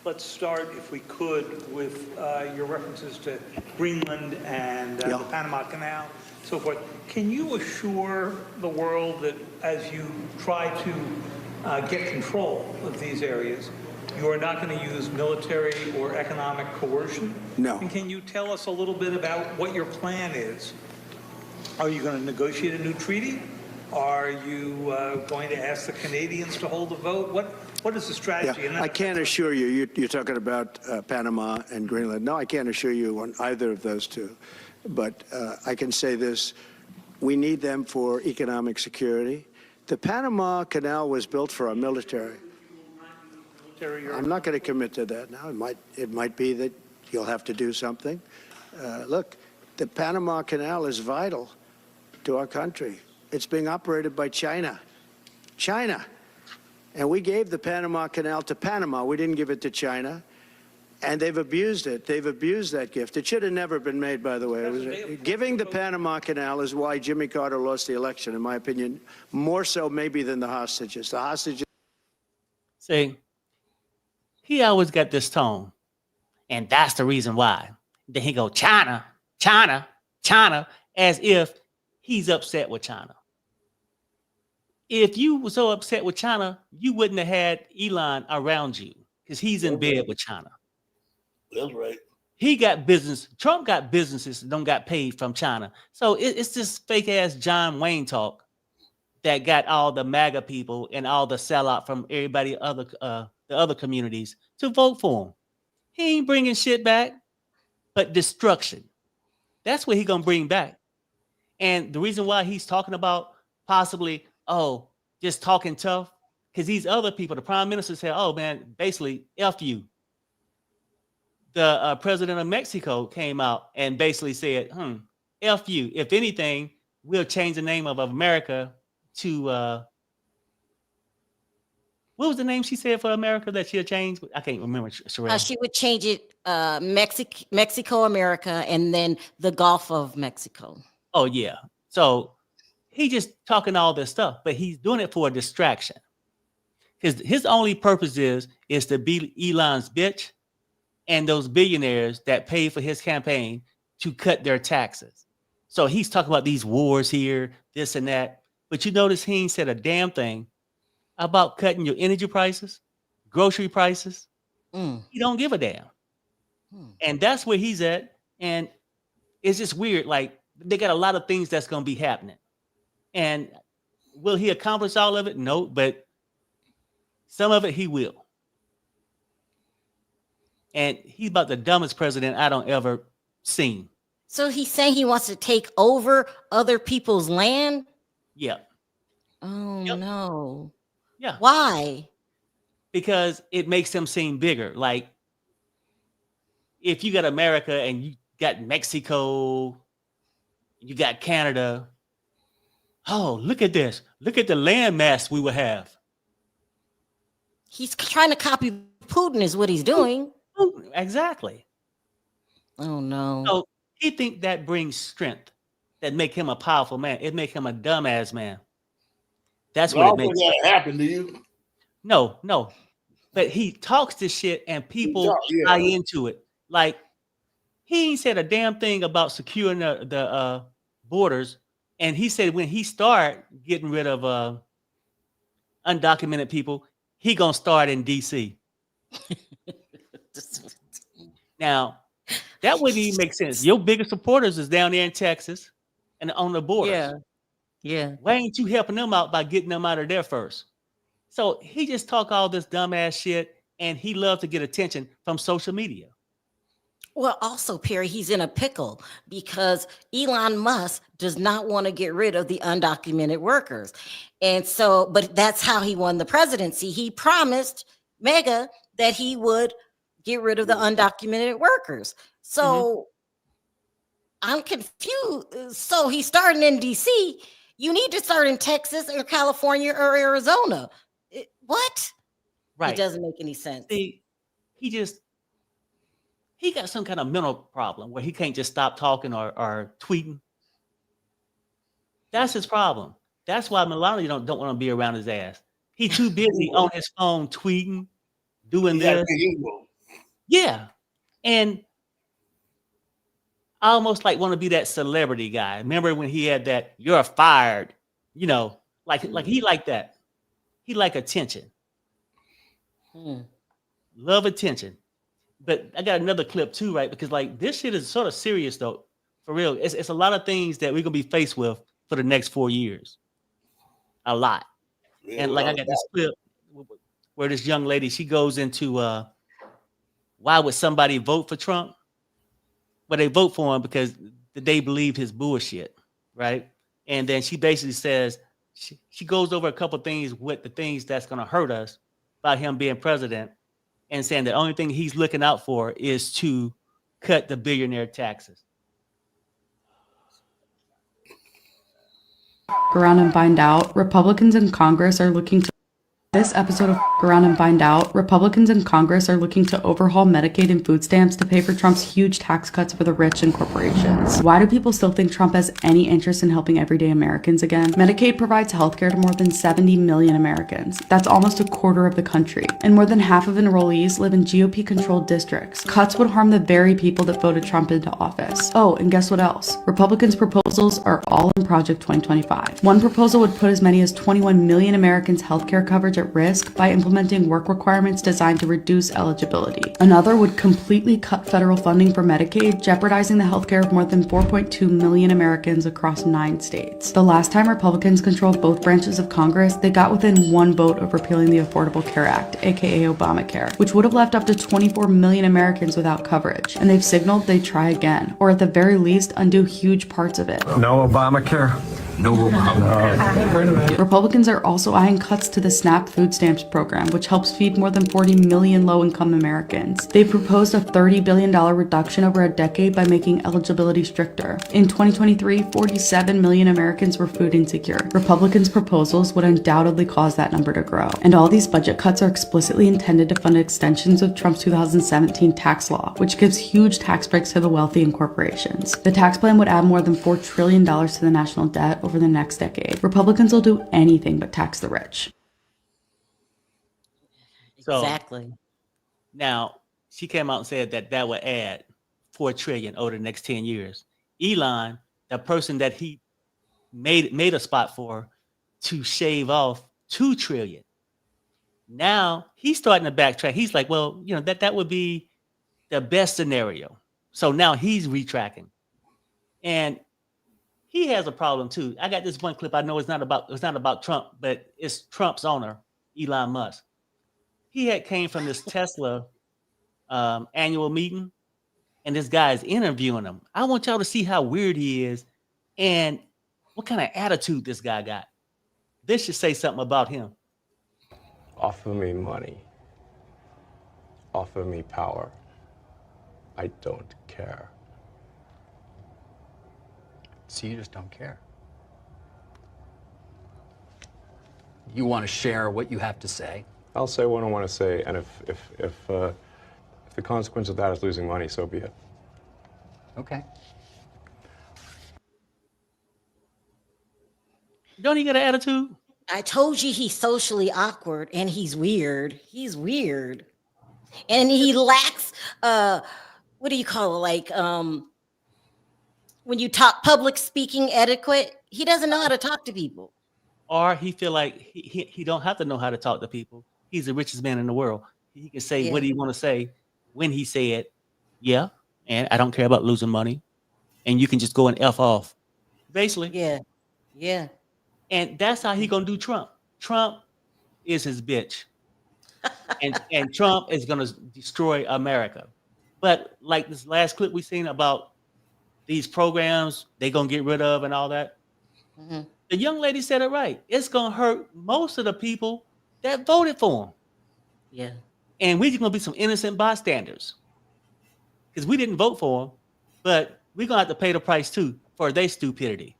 let's start, if we could, with your references to Greenland and the Panama Canal, so forth. Can you assure the world that as you try to get control of these areas, you are not going to use military or economic coercion? No. And can you tell us a little bit about what your plan is? Are you going to negotiate a new treaty? Are you going to ask the Canadians to hold a vote? What is the strategy? Yeah, I can't assure you. You're talking about Panama and Greenland. No, I can't assure you on either of those two. But I can say this: we need them for economic security. The Panama Canal was built for our military. I'm not going to commit to that now. It might be that you'll have to do something. Look, the Panama Canal is vital to our country. It's being operated by China. And we gave the Panama Canal to Panama. We didn't give it to China. And they've abused it. They've abused that gift. It should have never been made, by the way. Giving the Panama Canal is why Jimmy Carter lost the election, in my opinion, more so maybe than the hostages. The hostages. See, he always got this tone. And that's the reason why. Then he go, China, China, China, as if he's upset with China. If you were so upset with China, you wouldn't have had Elon around you because he's in bed with China. That's right. He got business. Trump got businesses that don't got paid from China. So it's this fake ass John Wayne talk that got all the MAGA people and all the sellout from everybody the other communities to vote for him. He ain't bringing shit back, but destruction. That's what he gonna bring back. And the reason why he's talking about possibly, just talking tough, because these other people, the prime minister said, man, basically, F you. The president of Mexico came out and basically said, F you. If anything, we'll change the name of America to, what was the name she said for America that she'll change? I can't remember, Sherelle. She would change it Mexico, America, and then the Gulf of Mexico. Oh, yeah. So he just talking all this stuff, but he's doing it for a distraction. His only purpose is to be Elon's bitch and those billionaires that pay for his campaign to cut their taxes. So he's talking about these wars here, this and that. But you notice he ain't said a damn thing about cutting your energy prices, grocery prices. He don't give a damn. And that's where he's at. And it's just weird. Like, they got a lot of things that's going to be happening. And will he accomplish all of it? No, but some of it he will. And he's about the dumbest president I don't ever seen. So he's saying he wants to take over other people's land? Yeah. Oh, Yep. no. Yeah. Why? Because it makes him seem bigger. Like, if you got America and you got Mexico, you got Canada. Oh, look at this. Look at the land mass we will have. He's trying to copy Putin is what he's doing. Exactly. Oh, no. So he think that brings strength, that make him a powerful man. It make him a dumbass man. That's what it makes. That happen to you? No. But he talks this shit and people buy into it. Like, he ain't said a damn thing about securing the borders. And he said when he start getting rid of undocumented people, he gonna start in D.C. Now, that wouldn't even make sense. Your biggest supporters is down there in Texas and on the borders. Yeah. Why ain't you helping them out by getting them out of there first? So he just talk all this dumbass shit, and he loves to get attention from social media. Well, also, Perry, he's in a pickle because Elon Musk does not want to get rid of the undocumented workers. And so, but that's how he won the presidency. He promised Mega that he would get rid of the undocumented workers. So I'm confused. So he's starting in DC. You need to start in Texas or California or Arizona. What? Right. It doesn't make any sense. See, he got some kind of mental problem where he can't just stop talking or tweeting. That's his problem. That's why Melania don't want to be around his ass. He too busy on his phone tweeting, doing this. Yeah. And I almost like want to be that celebrity guy. Remember when he had that "you're fired," like he like that. He like attention. Love attention. But I got another clip too, right? Because like this shit is sort of serious though. For real. It's a lot of things that we're gonna be faced with for the next 4 years. A lot. Yeah, And like I got this clip where this young lady, she goes into why would somebody vote for Trump? Well, they vote for him because they believed his bullshit, right? And then she basically says, she goes over a couple things with the things that's gonna hurt us about him being president, and saying the only thing he's looking out for is to cut the billionaire taxes. Around and find out, Republicans in Congress are looking to This episode of Around and Find Out, Republicans in Congress are looking to overhaul Medicaid and food stamps to pay for Trump's huge tax cuts for the rich and corporations. Why do people still think Trump has any interest in helping everyday Americans again? Medicaid provides healthcare to more than 70 million Americans. That's almost a quarter of the country. And more than half of enrollees live in GOP-controlled districts. Cuts would harm the very people that voted Trump into office. Oh, and guess what else? Republicans' proposals are all in Project 2025. One proposal would put as many as 21 million Americans' healthcare coverage at risk by implementing work requirements designed to reduce eligibility. Another would completely cut federal funding for Medicaid, jeopardizing the healthcare of more than 4.2 million Americans across 9 states. The last time Republicans controlled both branches of Congress, they got within one vote of repealing the Affordable Care Act, aka Obamacare, which would have left up to 24 million Americans without coverage. And they've signaled they'd try again, or at the very least, undo huge parts of it. No Obamacare. No Obamacare. Republicans are also eyeing cuts to the SNAP food stamps program, which helps feed more than 40 million low-income Americans. They've proposed a $30 billion reduction over a decade by making eligibility stricter. In 2023, 47 million Americans were food insecure. Republicans' proposals would undoubtedly cause that number to grow. And all these budget cuts are explicitly intended to fund extensions of Trump's 2017 tax law, which gives huge tax breaks to the wealthy and corporations. The tax plan would add more than $4 trillion to the national debt over the next decade. Republicans will do anything but tax the rich. So, Exactly. now she came out and said that would add $4 trillion over the next 10 years. Elon, the person that he made a spot for to shave off $2 trillion. Now he's starting to backtrack. He's like, well, that would be the best scenario. So now he's retracking. And he has a problem too. I got this one clip. I know it's not about Trump, but it's Trump's owner, Elon Musk. He had came from this Tesla annual meeting, and this guy is interviewing him. I want y'all to see how weird he is and what kind of attitude this guy got. This should say something about him. Offer me money. Offer me power. I don't care. So you just don't care. You want to share what you have to say. I'll say what I want to say, and if the consequence of that is losing money, so be it. Okay. Don't he get an attitude? I told you he's socially awkward and he's weird. He's weird. And he lacks what do you call it? Like when you talk public speaking etiquette, he doesn't know how to talk to people. Or he feel like he don't have to know how to talk to people. He's the richest man in the world. He can say what he want to say when he said, yeah, and I don't care about losing money. And you can just go and F off. Basically. Yeah. Yeah. And that's how he gonna do Trump. Trump is his bitch. and Trump is gonna destroy America. But like this last clip we seen about these programs they gonna get rid of and all that. Mhm. The young lady said it right. It's gonna hurt most of the people that voted for them, Yeah. and we're just gonna be some innocent bystanders because we didn't vote for them, but we're gonna have to pay the price too for their stupidity.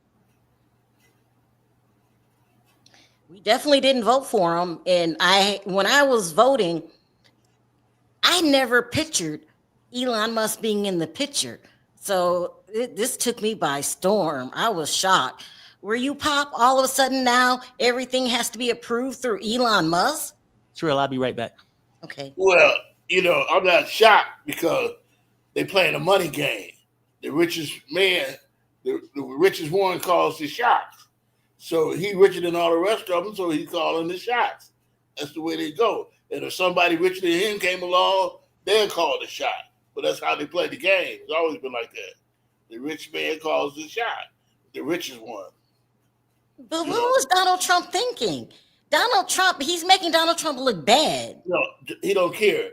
We definitely didn't vote for him. And when I was voting, I never pictured Elon Musk being in the picture. So this took me by storm. I was shocked. Were you, Pop? All of a sudden now everything has to be approved through Elon Musk? Trill, I'll be right back. Okay. Well, I'm not shocked because they playing a money game. The richest man, the richest one calls the shots. So he richer than all the rest of them, so he's calling the shots. That's the way they go. And if somebody richer than him came along, they'll call the shot. But that's how they play the game. It's always been like that. The rich man calls the shot, the richest one. But what was Donald Trump thinking? Donald Trump, he's making Donald Trump look bad. No, he don't care.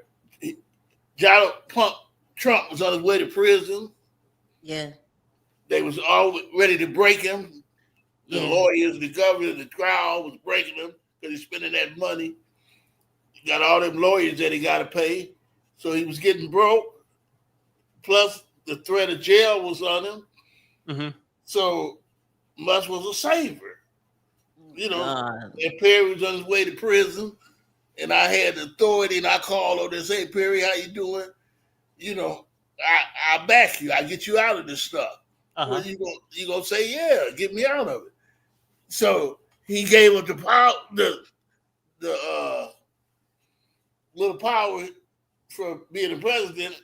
Donald Trump was on his way to prison. Yeah. They was all ready to break him. The Yeah. lawyers, the governor, the crowd was breaking him because he's spending that money. He got all them lawyers that he got to pay. So he was getting broke. Plus, the threat of jail was on him. Mm-hmm. So Musk was a saver. God. And Perry was on his way to prison. And I had the authority, and I called on and say, Perry, how you doing? I back you. I get you out of this stuff. Uh-huh. Well, you gonna say, yeah, get me out of it. So he gave up the power, the little power for being the president.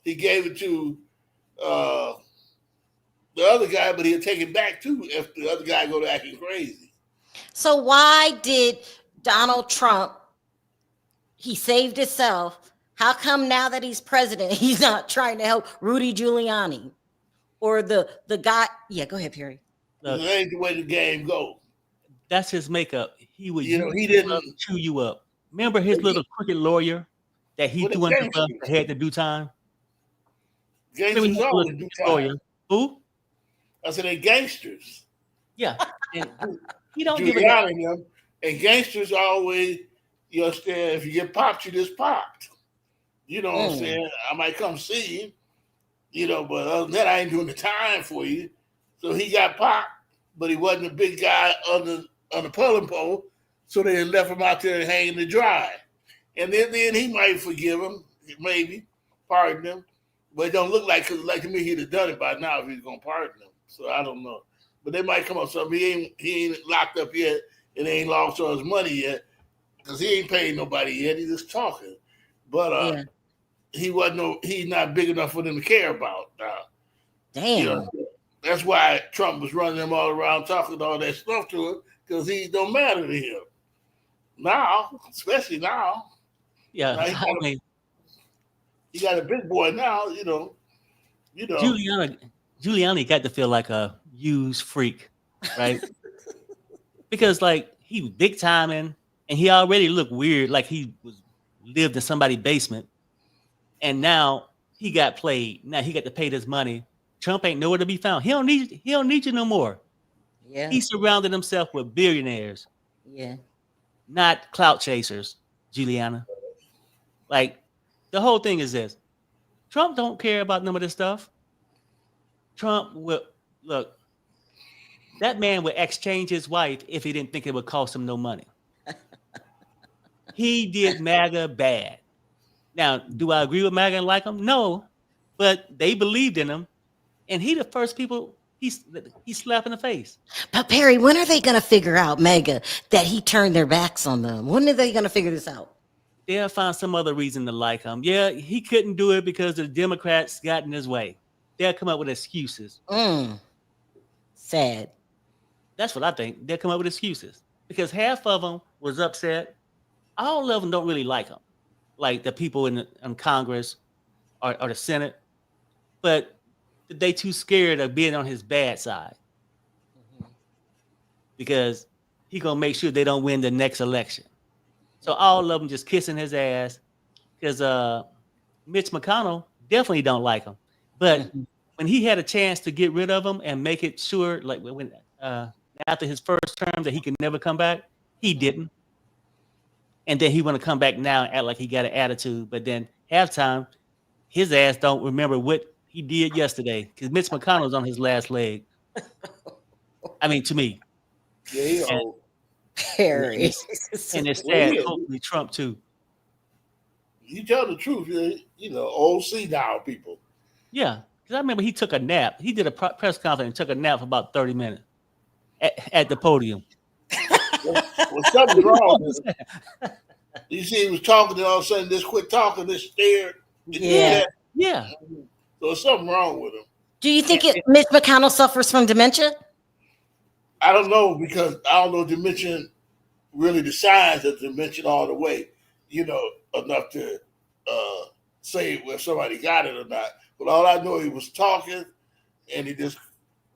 He gave it to the other guy, but he'll take it back too if the other guy go to acting crazy. So why did Donald Trump, he saved himself? How come now that he's president, he's not trying to help Rudy Giuliani or the guy? Yeah, go ahead, Perry. That ain't the way the game goes. That's his makeup. He would he didn't chew you up. Remember his little crooked lawyer that he threw under the bus that had to do time? Gangsters always do time. Lawyer. Who? I said they gangsters. Yeah. And he don't give a Giuliani them. And gangsters always, you understand, if you get popped, you just popped. You know what I'm saying? I might come see you, but other than that, I ain't doing the time for you. So he got popped, but he wasn't a big guy on the polling pole, so they left him out there hanging to dry. And then he might forgive him, maybe, pardon him. But it don't look like, because like to me, he'd have done it by now if he's going to pardon him. So I don't know. But they might come up with something. He ain't locked up yet, and he ain't lost all his money yet, because he ain't paid nobody yet. He's just talking. But he's not big enough for them to care about now. Damn. That's why Trump was running them all around talking all that stuff to him, because he don't matter to him. Now, especially now. Yeah. Now he got a big boy now, Giuliani got to feel like a used freak, right? Because like he was big timing and he already looked weird, like he lived in somebody's basement. And now he got played. Now he got to pay this money. Trump ain't nowhere to be found. He don't need you no more. Yeah. He surrounded himself with billionaires. Yeah. Not clout chasers, Giuliani. Like the whole thing is this. Trump don't care about none of this stuff. Trump will look. That man would exchange his wife if he didn't think it would cost him no money. He did MAGA bad. Now, do I agree with MAGA and like him? No, but they believed in him, and he the first people he slapped in the face. But Perry, when are they going to figure out, Mega, that he turned their backs on them? When are they going to figure this out? They'll find some other reason to like him. Yeah, he couldn't do it because the Democrats got in his way. They'll come up with excuses. Sad. That's what I think. They'll come up with excuses because half of them was upset. All of them don't really like him, like the people in Congress or the Senate. But they too scared of being on his bad side because he gonna make sure they don't win the next election. So all of them just kissing his ass because Mitch McConnell definitely don't like him. But when he had a chance to get rid of him and make it sure, like when after his first term, that he could never come back, he didn't. And then he want to come back now and act like he got an attitude. But then halftime, his ass don't remember what he did yesterday because Mitch McConnell's on his last leg. I mean, to me. Yeah, he And, old. Harry. and it's Well, sad. yeah. Hopefully Trump too. You tell the truth, you know, old senile people. Yeah, because I remember he took a nap. He did a press conference and took a nap for about 30 minutes at the podium. Well, something's wrong with him. You see, he was talking, and all of a sudden, just quit talking, just stared. Yeah. Yeah. So there's something wrong with him. Do you think Mitch McConnell suffers from dementia? I don't know, because I don't know dementia, really the signs of dementia all the way, you know, enough to say whether somebody got it or not. But all I know, he was talking, and he just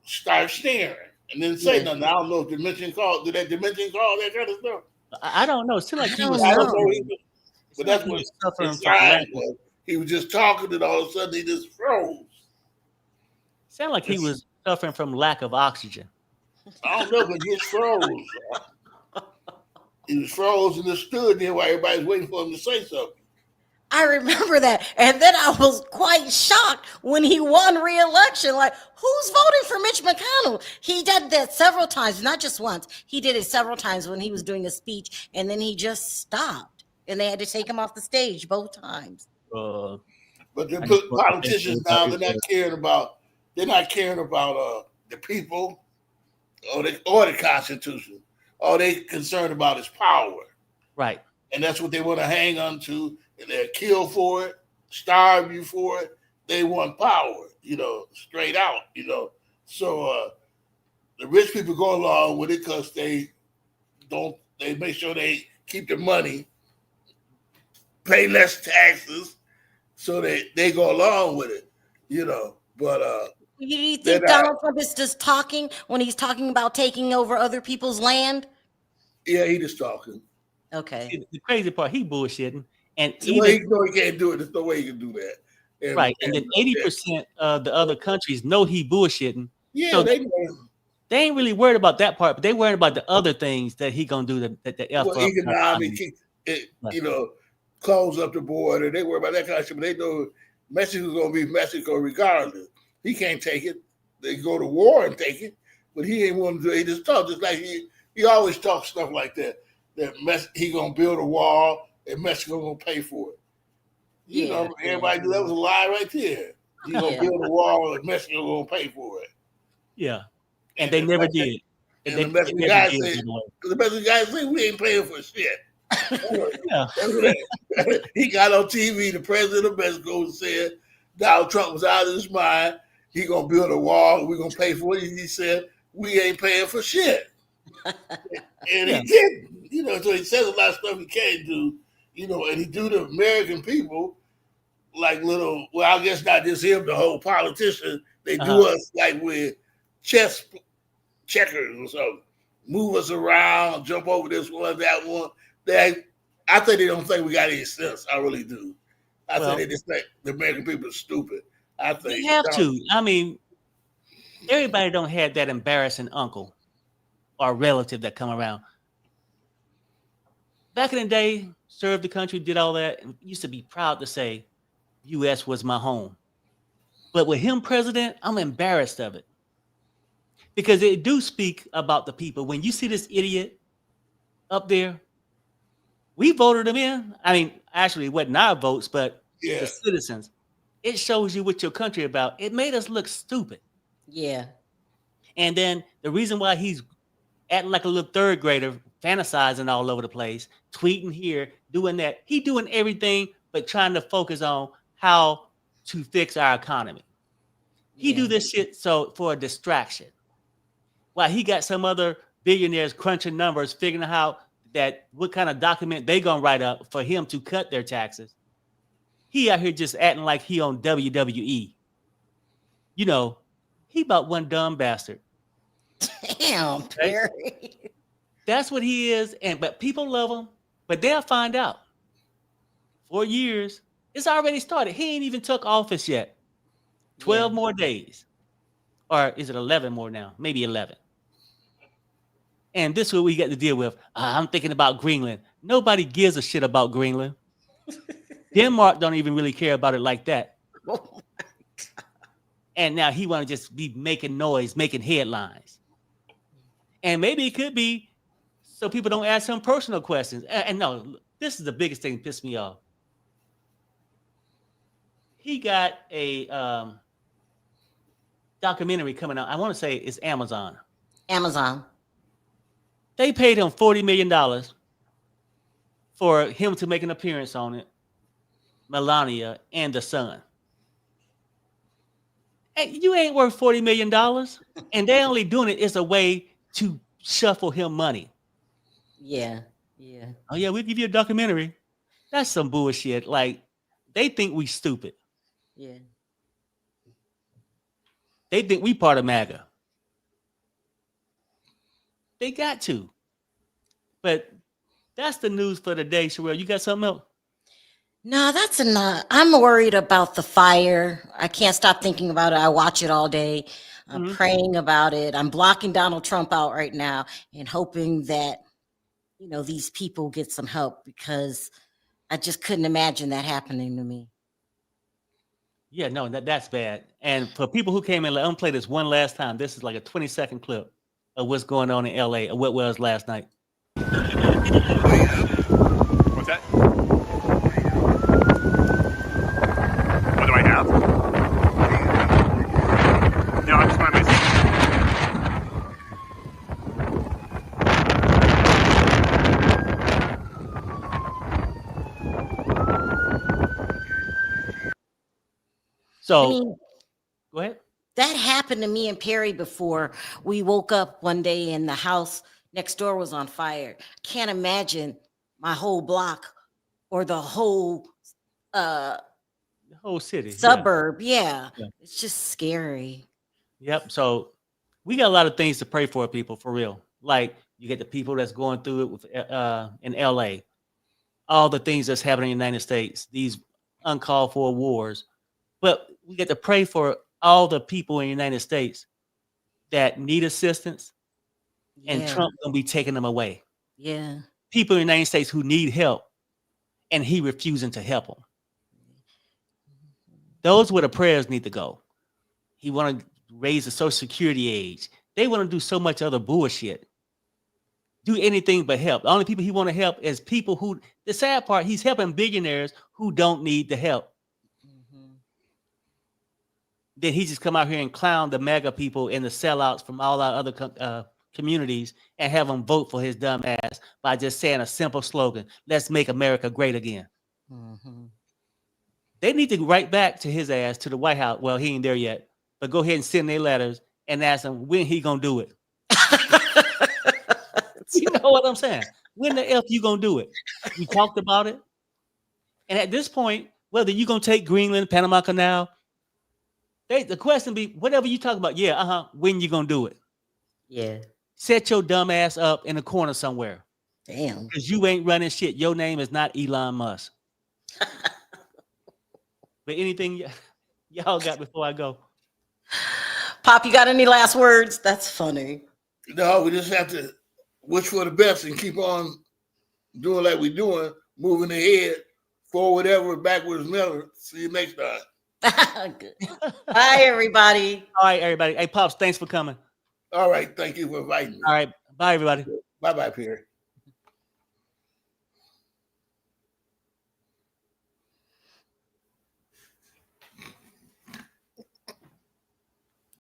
started staring and didn't say nothing. I don't know if dementia called, did that dementia call that kind of stuff? I don't know. It seemed like he was I don't know suffering. either. But that's what his sign was. He was just talking, and all of a sudden he just froze. Sounded like he was suffering from lack of oxygen. I don't know, but he just froze. He was froze and just stood there while everybody was waiting for him to say something. I remember that. And then I was quite shocked when he won re-election. Like, who's voting for Mitch McConnell? He did that several times, not just once. He did it several times when he was doing a speech, and then he just stopped. And they had to take him off the stage both times. But the politicians now, they're not caring about the people or the Constitution. All they concerned about is power. Right. And that's what they want to hang on to, and they'll kill for it, starve you for it. They want power, you know, straight out, you know. So the rich people go along with it because they make sure they keep the money, pay less taxes, so they go along with it, you know. But Do you think Donald Trump is just talking when he's talking about taking over other people's land? Yeah, he just talking. Okay. The crazy part, he bullshitting. And He can't do it. There's no way he can do that. And then 80% of the other countries know he bullshitting. Yeah, so they know. They ain't really worried about that part, but they worried about the other things that he gonna do that F up. Economic, you know, close up the border. They worry about that kind of shit, but they know Mexico's gonna be Mexico regardless. He can't take it. They go to war and take it, but he ain't want to do it. He just talk, just like he always talks stuff like that. He gonna build a wall and Mexico gonna pay for it. You know, everybody knew that was a lie right there. He gonna build a wall and Mexico gonna pay for it. Yeah, and they never did. And the Mexican guy said, we ain't paying for shit. He got on TV, the president of Mexico said Donald Trump was out of his mind. He gonna build a wall, we're gonna pay for it. He said, we ain't paying for shit. And he didn't. You know, so he says a lot of stuff he can't do, you know, and he do the American people like little, well, I guess not just him, the whole politician, they do us like with chess checkers or something. Move us around, jump over this one, that one. I think they don't think we got any sense. I really do. I think they just think the American people are stupid. I think they have to. I mean, everybody don't have that embarrassing uncle or relative that come around. Back in the day, served the country, did all that, and used to be proud to say, U.S. was my home. But with him president, I'm embarrassed of it. Because it do speak about the people. When you see this idiot up there, we voted him in. I mean, actually, it wasn't our votes, but the citizens. It shows you what your country about. It made us look stupid. Yeah. And then the reason why he's acting like a little third grader, fantasizing all over the place, tweeting here, doing that. He doing everything but trying to focus on how to fix our economy. He do this shit for a distraction. While he got some other billionaires crunching numbers, figuring out what kind of document they gonna write up for him to cut their taxes. He out here just acting like he on WWE. You know, he about one dumb bastard. Damn, Perry. That's what he is. But people love him. But they'll find out. 4 years, It's already started. He ain't even took office yet. 12 more days. Or is it 11 more now? Maybe 11. And this is what we got to deal with. I'm thinking about Greenland. Nobody gives a shit about Greenland. Denmark don't even really care about it like that. And now he want to just be making noise, making headlines. And maybe it could be so people don't ask him personal questions. And no, this is the biggest thing that pissed me off. He got a documentary coming out. I want to say it's Amazon. Amazon. They paid him $40 million for him to make an appearance on it, Melania and the son. Hey, you ain't worth $40 million. And they only doing it as a way to shuffle him money. Yeah. Yeah. Oh, yeah, we'll give you a documentary. That's some bullshit. Like, they think we stupid. Yeah. They think we part of MAGA. They got to. But that's the news for the day, Sherelle. You got something else? No, that's enough. I'm worried about the fire. I can't stop thinking about it. I watch it all day. I'm praying about it. I'm blocking Donald Trump out right now and hoping that, you know, these people get some help, because I just couldn't imagine that happening to me. Yeah, no, that's bad. And for people who came in, I'm gonna play this one last time. This is like a 20-second clip of what's going on in LA, or what was last night. What's that? What do I have? No, I'm just by myself. So, I mean, go ahead. that happened to me and Perry before. We woke up one day and the house next door was on fire. Can't imagine my whole block or the whole city, suburb. Yeah. It's just scary. Yep. So we got a lot of things to pray for, people, for real. Like, you get the people that's going through it with in LA, all the things that's happening in the United States, these uncalled for wars. But we get to pray for all the people in the United States that need assistance, and Trump gonna be taking them away. Yeah. People in the United States who need help, and he refusing to help them. Those where the prayers need to go. He want to raise the Social Security age. They want to do so much other bullshit. Do anything but help. The only people he want to help is people who, the sad part, he's helping billionaires who don't need the help. Then he just come out here and clown the MAGA people and the sellouts from all our other communities and have them vote for his dumb ass by just saying a simple slogan: "Let's make America great again." They need to write back to his ass, to the White House. Well, he ain't there yet, but go ahead and send their letters and ask him when he gonna do it. You know what I'm saying? When the F you gonna do it? We talked about it. And at this point, whether you gonna take Greenland, Panama Canal, the question be, whatever you talk about, when you gonna do it? Yeah. Set your dumb ass up in a corner somewhere. Damn. Because you ain't running shit. Your name is not Elon Musk. But anything y'all got before I go? Pop, you got any last words? That's funny. No, we just have to wish for the best and keep on doing like we're doing, moving ahead, forward ever, backwards never. See you next time. Good. Bye, everybody. All right, everybody. Hey, Pops, thanks for coming. All right. Thank you for inviting me. All right. Bye, everybody. Bye-bye, Perry.